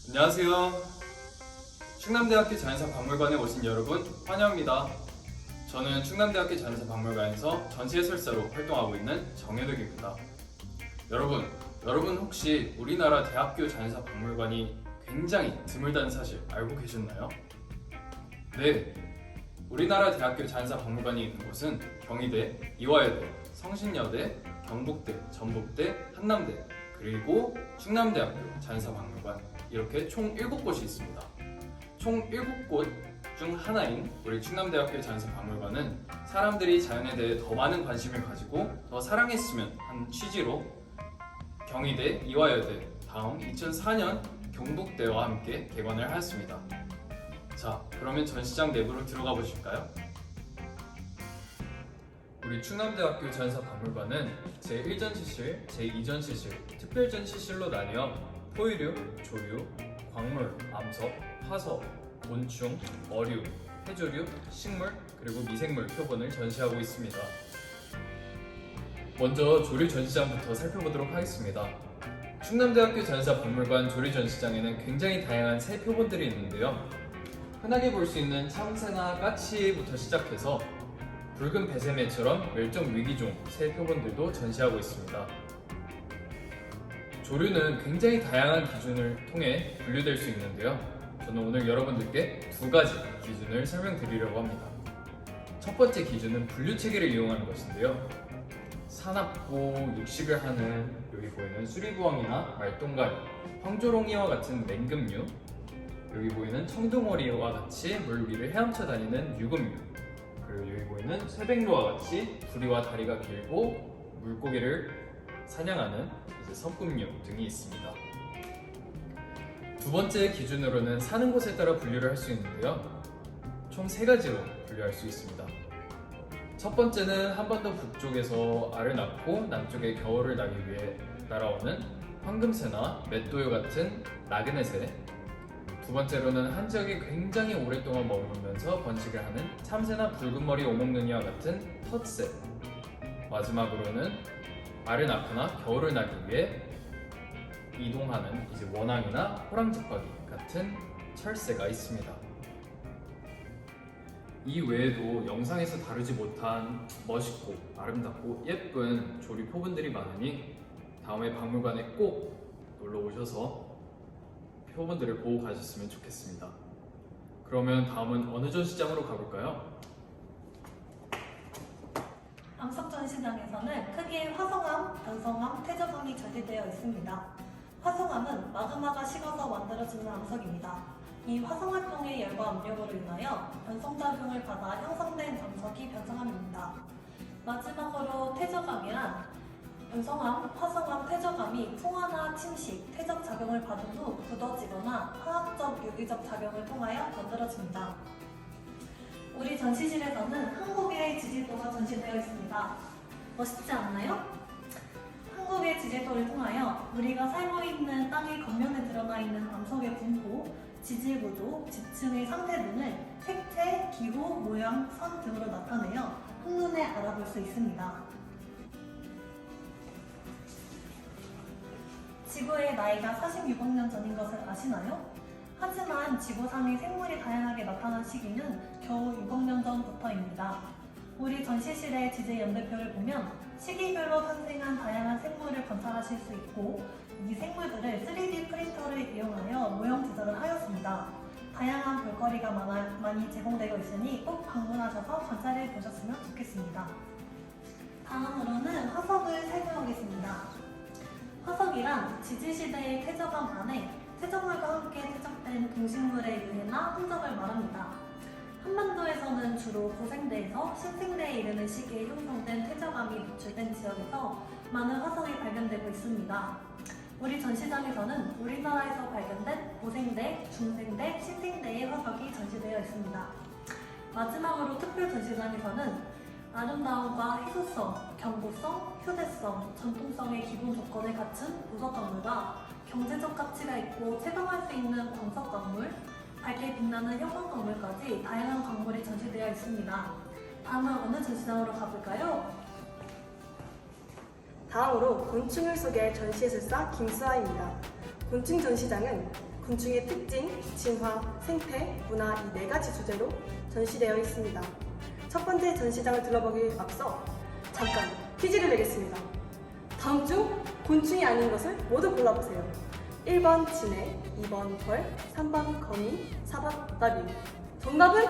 안녕하세요. 충남대학교 자연사박물관에 오신 여러분 환영합니다. 저는 충남대학교 자연사박물관에서 전시해설사로 활동하고 있는 정혜덕입니다. 여러분 혹시 우리나라 대학교 자연사박물관이 굉장히 드물다는 사실 알고 계셨나요? 네, 우리나라 대학교 자연사박물관이 있는 곳은 경희대, 이화여대, 성신여대, 경북대, 전북대, 한남대, 그리고 충남대학교 자연사박물관 이렇게 총 7곳이 있습니다. 총 7곳 중 하나인 우리 충남대학교 자연사박물관은 사람들이 자연에 대해 더 많은 관심을 가지고 더 사랑했으면 하는 취지로 경희대, 이화여대, 다음 2004년 경북대와 함께 개관을 하였습니다. 자, 그러면 전시장 내부로 들어가 보실까요? 우리 충남대학교 자연사박물관은 제1전시실, 제2전시실, 특별전시실로 나뉘어 포유류, 조류, 광물, 암석, 화석, 곤충, 어류, 해조류, 식물, 그리고 미생물 표본을 전시하고 있습니다. 먼저 조류 전시장부터 살펴보도록 하겠습니다. 충남대학교 자연사박물관 조류 전시장에는 굉장히 다양한 새 표본들이 있는데요. 흔하게 볼 수 있는 참새나 까치부터 시작해서 붉은 배새매처럼 멸종 위기종 새 표본들도 전시하고 있습니다. 조류는 굉장히 다양한 기준을 통해 분류될 수 있는데요. 저는 오늘 여러분들께 두 가지 기준을 설명드리려고 합니다. 첫 번째 기준은 분류 체계를 이용하는 것인데요. 사납고 육식을 하는 여기 보이는 수리부엉이나 말똥가리, 황조롱이와 같은 맹금류, 여기 보이는 청둥오리와 같이 물 위를 헤엄쳐 다니는 유금류, 그리고 여기 보이는 쇠백로와 같이 부리와 다리가 길고 물고기를 사냥하는 섬금류 등이 있습니다. 두 번째 기준으로는 사는 곳에 따라 분류를 할 수 있는데요. 총 3가지로 분류할 수 있습니다. 첫 번째는 한반도 북쪽에서 알을 낳고 남쪽에 겨울을 나기 위해 날아오는 황금새나 맷도유 같은 나그네 새, 두 번째로는 한 지역에 굉장히 오랫동안 머무르면서 번식을 하는 참새나 붉은머리 오목눈이와 같은 텃새, 마지막으로는 알을 낳거나 겨울을 나기 위해 이동하는 원앙이나 호랑지파기 같은 철새가 있습니다. 이 외에도 영상에서 다루지 못한 멋있고 아름답고 예쁜 조류 표본들이 많으니 다음에 박물관에 꼭 놀러 오셔서 표본들을 보고 가셨으면 좋겠습니다. 그러면 다음은 어느 전시장으로 가볼까요? 암석 전시장에서는 크게 화성암, 변성암, 퇴적암이 전시되어 있습니다. 화성암은 마그마가 식어서 만들어지는 암석입니다. 이 화성 활동의 열과 압력으로 인하여 변성작용을 받아 형성된 암석이 변성암입니다. 마지막으로 퇴적암이란 변성암, 화성암, 퇴적암이 풍화나 침식, 퇴적 작용을 받은 후 굳어지거나 화학적, 유기적 작용을 통하여 만들어집니다. 우리 전시실에서는 한국의 지지도가 전시되어 있습니다. 멋있지 않나요? 한국의 지지도를 통하여 우리가 살고 있는 땅의 겉면에 드러나 있는 암석의 분포, 지질 구조, 지층의 상태 등을 색채, 기호, 모양, 선 등으로 나타내어 한눈에 알아볼 수 있습니다. 지구의 나이가 46억 년 전인 것을 아시나요? 하지만 지구상의 생물이 다양하게 나타난 시기는 겨우 6억 년 전부터입니다. 우리 전시실의 지질 연대표를 보면 시기별로 탄생한 다양한 생물을 관찰하실 수 있고 이 생물들을 3D 프린터를 이용하여 모형 조작을 하였습니다. 다양한 볼거리가 많이 제공되고 있으니 꼭 방문하셔서 관찰해 보셨으면 좋겠습니다. 다음으로는 화석을 살펴보겠습니다. 화석이란 지질시대의 퇴적암 안에 퇴적물과 함께 퇴적된 동식물의 유해나 흔적을 말합니다. 한반도에서는 주로 고생대에서 신생대에 이르는 시기에 형성된 퇴적암이 노출된 지역에서 많은 화석이 발견되고 있습니다. 우리 전시장에서는 우리나라에서 발견된 고생대, 중생대, 신생대의 화석이 전시되어 있습니다. 마지막으로 특별 전시장에서는 아름다움과 희소성, 견고성, 휴대성, 전통성의 기본 조건을 갖춘 보석광물과 경제적 가치가 있고 체감할 수 있는 광석광물, 밝게 빛나는 형광광물까지 다양한 광물이 전시되어 있습니다. 다음은 어느 전시장으로 가볼까요? 다음으로 곤충을 소개할 전시해설사 김수아입니다. 곤충 전시장은 곤충의 특징, 진화, 생태, 문화 이 네 가지 주제로 전시되어 있습니다. 첫 번째 전시장을 둘러보기 앞서 잠깐 퀴즈를 내겠습니다. 다음 중 곤충이 아닌 것을 모두 골라보세요. 1번 진해, 2번 벌, 3번 거미, 4번 나비. 정답은?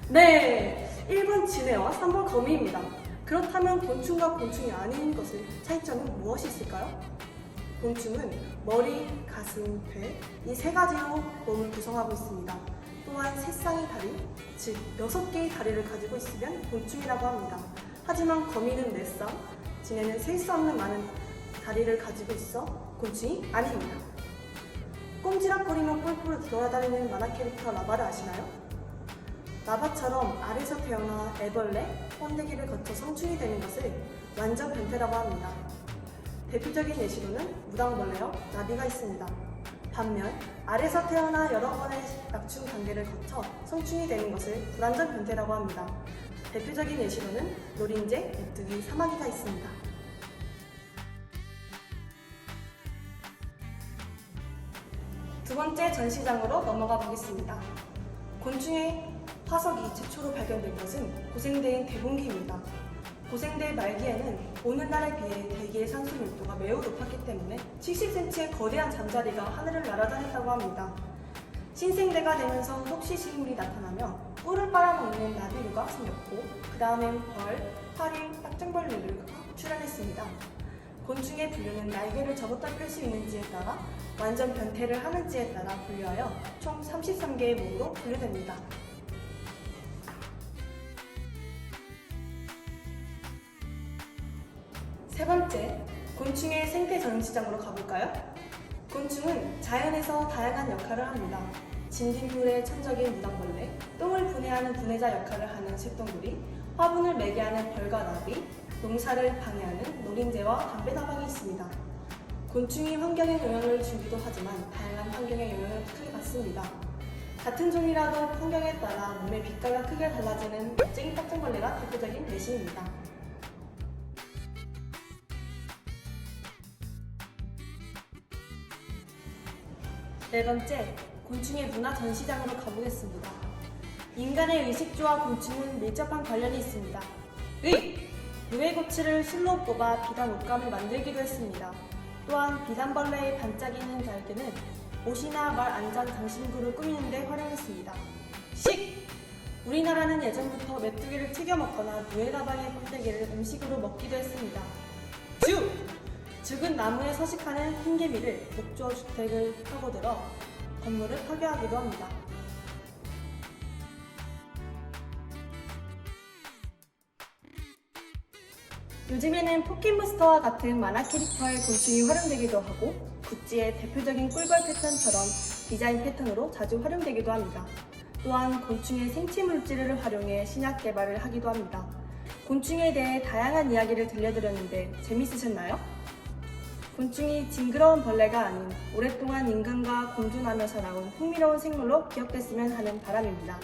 네! 1번 진해와 3번 거미입니다. 그렇다면 곤충과 곤충이 아닌 것의 차이점은 무엇이 있을까요? 곤충은 머리, 가슴, 배 이 세 가지로 몸을 구성하고 있습니다. 또한 세 쌍의 다리, 즉 6개의 다리를 가지고 있으면 곤충이라고 합니다. 하지만 거미는 4쌍, 진해는 셀 수 없는 많은 다리를 가지고 있어 곤충이 아닙니다. 꼼지락거리며 뿔뿔 돌아다니는 만화 캐릭터 라바를 아시나요? 라바처럼 알에서 태어나 애벌레, 번데기를 거쳐 성충이 되는 것을 완전 변태라고 합니다. 대표적인 예시로는 무당벌레와 나비가 있습니다. 반면 알에서 태어나 여러 번의 낙충 단계를 거쳐 성충이 되는 것을 불완전 변태라고 합니다. 대표적인 예시로는 노린재, 메뚜기, 사마귀가 있습니다. 두 번째 전시장으로 넘어가 보겠습니다. 곤충의 화석이 최초로 발견된 것은 고생대인 대봉기입니다. 고생대 말기에는 오늘날에 비해 대기의 산소 밀도가 매우 높았기 때문에 70cm의 거대한 잠자리가 하늘을 날아다녔다고 합니다. 신생대가 되면서 혹시식물이 나타나며 꿀을 빨아먹는 나비류가 생겼고 그 다음엔 벌, 파리, 딱정벌레를 출현했습니다. 곤충의 분류는 날개를 접었다 펼 수 있는지에 따라 완전 변태를 하는지에 따라 분류하여 총 33개의 목으로 분류됩니다. 세 번째, 곤충의 생태 전시장으로 가볼까요? 곤충은 자연에서 다양한 역할을 합니다. 진딧물의 천적인 무당벌레, 똥을 분해하는 분해자 역할을 하는 쇳덩구리, 화분을 매게 하는 벌과 나비, 농사를 방해하는 노린재와 담배다방이 있습니다. 곤충이 환경에 영향을 주기도 하지만 다양한 환경에 영향을 크게 받습니다. 같은 종이라도 환경에 따라 몸의 빛깔과 크기가 달라지는 멋쟁이 딱정벌레가 대표적인 예시입니다. 네 번째, 곤충의 문화 전시장으로 가보겠습니다. 인간의 의식주와 곤충은 밀접한 관련이 있습니다. 무외고치를 실로 뽑아 비단 옷감을 만들기도 했습니다. 또한 비단벌레의 반짝이는 날개는 옷이나 말 안장 장신구를 꾸미는 데 활용했습니다. 우리나라는 예전부터 메뚜기를 튀겨 먹거나 누에다방의 번데기를 음식으로 먹기도 했습니다. 죽은 나무에 서식하는 흰개미를 목조 주택을 파고들어 건물을 파괴하기도 합니다. 요즘에는 포켓몬스터와 같은 만화 캐릭터의 곤충이 활용되기도 하고 굿즈의 대표적인 꿀벌 패턴처럼 디자인 패턴으로 자주 활용되기도 합니다. 또한 곤충의 생체 물질을 활용해 신약 개발을 하기도 합니다. 곤충에 대해 다양한 이야기를 들려드렸는데 재밌으셨나요? 곤충이 징그러운 벌레가 아닌 오랫동안 인간과 공존하면서 나온 흥미로운 생물로 기억됐으면 하는 바람입니다.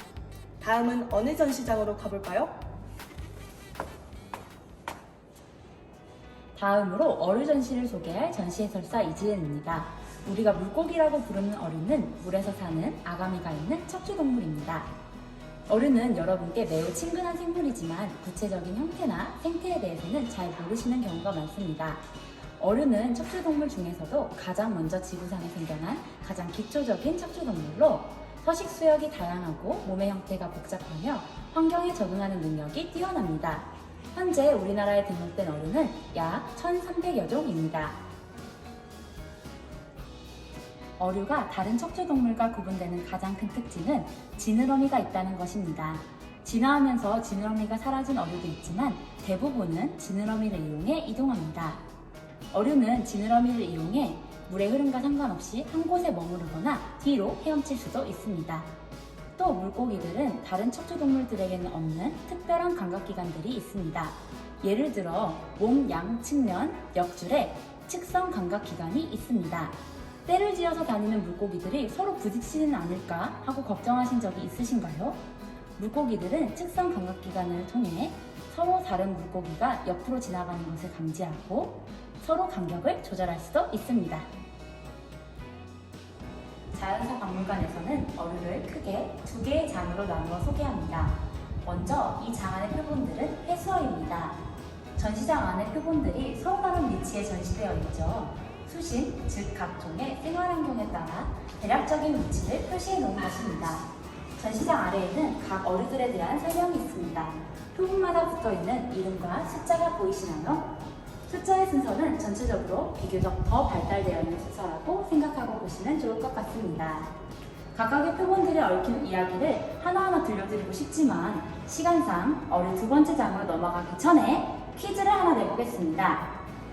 다음은 어느 전시장으로 가볼까요? 다음으로 어류 전시를 소개할 전시 해설사 이지은입니다. 우리가 물고기라고 부르는 어류는 물에서 사는 아가미가 있는 척추동물입니다. 어류는 여러분께 매우 친근한 생물이지만 구체적인 형태나 생태에 대해서는 잘 모르시는 경우가 많습니다. 어류는 척추동물 중에서도 가장 먼저 지구상에 생겨난 가장 기초적인 척추동물로 서식 수역이 다양하고 몸의 형태가 복잡하며 환경에 적응하는 능력이 뛰어납니다. 현재 우리나라에 등록된 어류는 약 1,300여 종입니다. 어류가 다른 척추동물과 구분되는 가장 큰 특징은 지느러미가 있다는 것입니다. 진화하면서 지느러미가 사라진 어류도 있지만 대부분은 지느러미를 이용해 이동합니다. 어류는 지느러미를 이용해 물의 흐름과 상관없이 한 곳에 머무르거나 뒤로 헤엄칠 수도 있습니다. 또 물고기들은 다른 척추동물들에게는 없는 특별한 감각기관들이 있습니다. 예를 들어 몸 양측면, 역줄에 측성 감각기관이 있습니다. 떼를 지어서 다니는 물고기들이 서로 부딪히지는 않을까 하고 걱정하신 적이 있으신가요? 물고기들은 측성 감각기관을 통해 서로 다른 물고기가 옆으로 지나가는 것을 감지하고 서로 간격을 조절할 수도 있습니다. 자연사 박물관에서는 어류를 크게 두 개의 장으로 나누어 소개합니다. 먼저 이 장 안의 표본들은 해수어입니다. 전시장 안의 표본들이 서로 다른 위치에 전시되어 있죠. 수심, 즉 각종의 생활환경에 따라 대략적인 위치를 표시해 놓은 것입니다. 전시장 아래에는 각 어류들에 대한 설명이 있습니다. 표본마다 붙어있는 이름과 숫자가 보이시나요? 숫자의 순서는 전체적으로 비교적 더 발달되어 있는 순서라고 생각하고 보시면 좋을 것 같습니다. 각각의 표본들에 얽힌 이야기를 하나하나 들려드리고 싶지만 시간상 어류 두 번째 장으로 넘어가기 전에 퀴즈를 하나 내보겠습니다.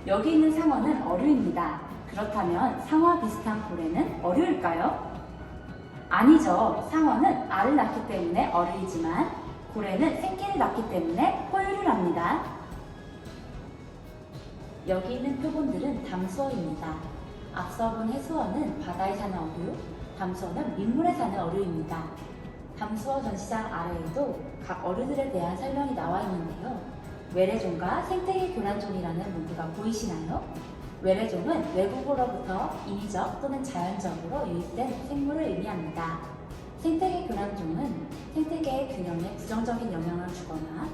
여기 있는 상어는 어류입니다. 그렇다면 상어와 비슷한 고래는 어류일까요? 아니죠. 상어는 알을 낳기 때문에 어류이지만 고래는 새끼를 낳기 때문에 포유류랍니다. 여기 있는 표본들은 담수어입니다. 앞서 본 해수어는 바다에 사는 어류, 담수어는 민물에 사는 어류입니다. 담수어 전시장 아래에도 각 어류들에 대한 설명이 나와 있는데요. 외래종과 생태계 교란종이라는 문구가 보이시나요? 외래종은 외국어로부터 인위적 또는 자연적으로 유입된 생물을 의미합니다. 생태계 교란종은 생태계의 균형에 부정적인 영향을 주거나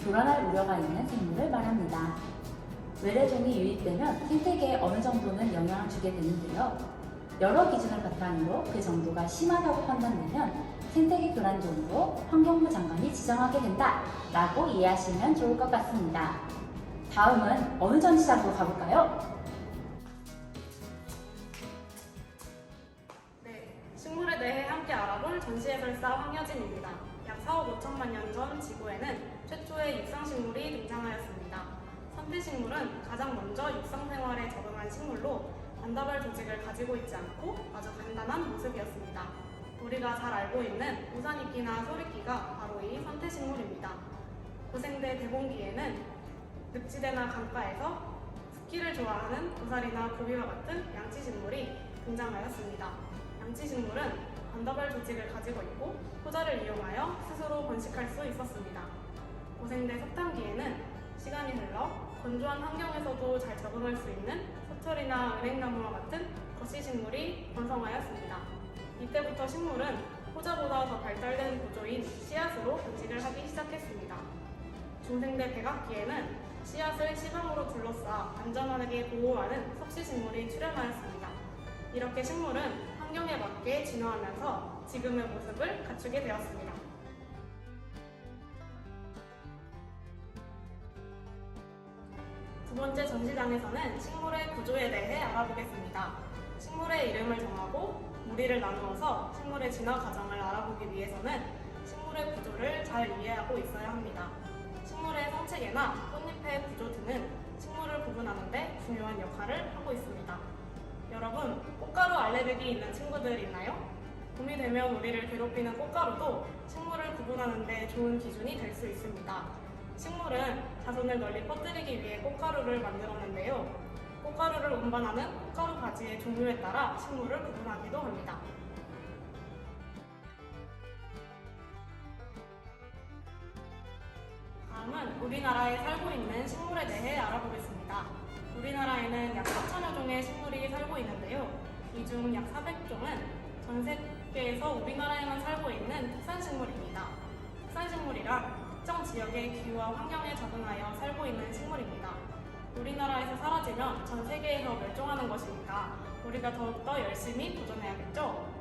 교란할 우려가 있는 생물을 말합니다. 외래종이 유입되면 생태계에 어느 정도는 영향을 주게 되는데요. 여러 기준을 바탕으로 그 정도가 심하다고 판단되면 생태계 교란종으로 환경부 장관이 지정하게 된다라고 이해하시면 좋을 것 같습니다. 다음은 어느 전시장으로 가볼까요? 네, 식물에 대해 함께 알아볼 전시해설사 황여진입니다. 약 4억 5천만 년 전 지구에는 최초의 육상식물이 등장하였습니다. 선태식물은 가장 먼저 육상생활에 적응한 식물로 반다발 조직을 가지고 있지 않고 아주 간단한 모습이었습니다. 우리가 잘 알고 있는 우산이끼나 소리끼가 바로 이 선태식물입니다. 고생대 대봉기에는 늪지대나 강가에서 습기를 좋아하는 고사리나 고비와 같은 양치식물이 등장하였습니다. 양치식물은 반다발 조직을 가지고 있고 포자를 이용하여 스스로 번식할 수 있었습니다. 고생대 석탄기에는 시간이 흘러 건조한 환경에서도 잘 적응할 수 있는 소철이나 은행나무와 같은 거시식물이 번성하였습니다. 이때부터 식물은 포자보다 더 발달된 구조인 씨앗으로 번식을 하기 시작했습니다. 중생대 백악기에는 씨앗을 시방으로 둘러싸 안전하게 보호하는 석시식물이 출현하였습니다. 이렇게 식물은 환경에 맞게 진화하면서 지금의 모습을 갖추게 되었습니다. 두 번째 전시장에서는 식물의 구조에 대해 알아보겠습니다. 식물의 이름을 정하고 무리를 나누어서 식물의 진화 과정을 알아보기 위해서는 식물의 구조를 잘 이해하고 있어야 합니다. 식물의 성체계나 꽃잎의 구조 등은 식물을 구분하는 데 중요한 역할을 하고 있습니다. 여러분, 꽃가루 알레르기 있는 친구들 있나요? 봄이 되면 우리를 괴롭히는 꽃가루도 식물을 구분하는 데 좋은 기준이 될 수 있습니다. 식물은 자손을 널리 퍼뜨리기 위해 꽃가루를 만들었는데요. 꽃가루를 운반하는 꽃가루 가지의 종류에 따라 식물을 구분하기도 합니다. 다음은 우리나라에 살고 있는 식물에 대해 알아보겠습니다. 우리나라에는 약 4천여 종의 식물이 살고 있는데요. 이 중 약 400종은 전 세계에서 우리나라에만 살고 있는 특산식물입니다. 특산식물이란 특정 지역의 기후와 환경에 적응하여 살고 있는 식물입니다. 우리나라에서 사라지면 전 세계에서 멸종하는 것이니까 우리가 더욱더 열심히 도전해야겠죠?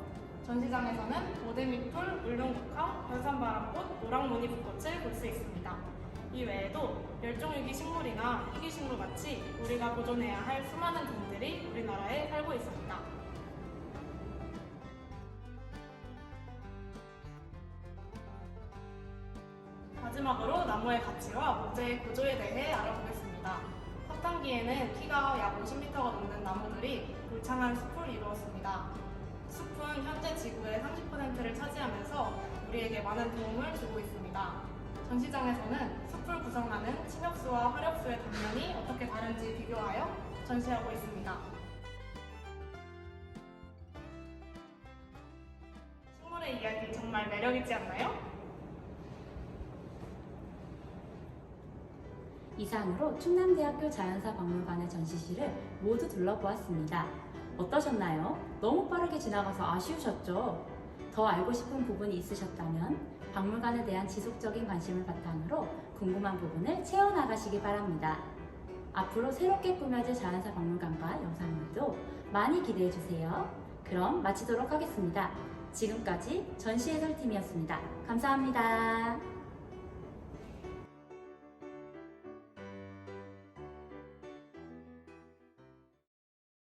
전시장에서는 오대미풀, 울릉국화, 변산바람꽃, 노랑무늬붓꽃을 볼 수 있습니다. 이 외에도 멸종위기 식물이나 희귀식물 같이 우리가 보존해야 할 수많은 동물들이 우리나라에 살고 있습니다. 마지막으로 나무의 가치와 문제의 구조에 대해 알아보겠습니다. 석탄기에는 키가 약 50m가 넘는 나무들이 울창한 숲을 이루었습니다. 숲은 현재 지구의 30%를 차지하면서 우리에게 많은 도움을 주고 있습니다. 전시장에서는 숲을 구성하는 침엽수와 화렵수의 단면이 어떻게 다른지 비교하여 전시하고 있습니다. 식물의 이야기 정말 매력있지 않나요? 이상으로 충남대학교 자연사 박물관의 전시실을 모두 둘러보았습니다. 어떠셨나요? 너무 빠르게 지나가서 아쉬우셨죠? 더 알고 싶은 부분이 있으셨다면 박물관에 대한 지속적인 관심을 바탕으로 궁금한 부분을 채워나가시기 바랍니다. 앞으로 새롭게 꾸며질 자연사 박물관과 영상물도 많이 기대해주세요. 그럼 마치도록 하겠습니다. 지금까지 전시 해설팀이었습니다. 감사합니다.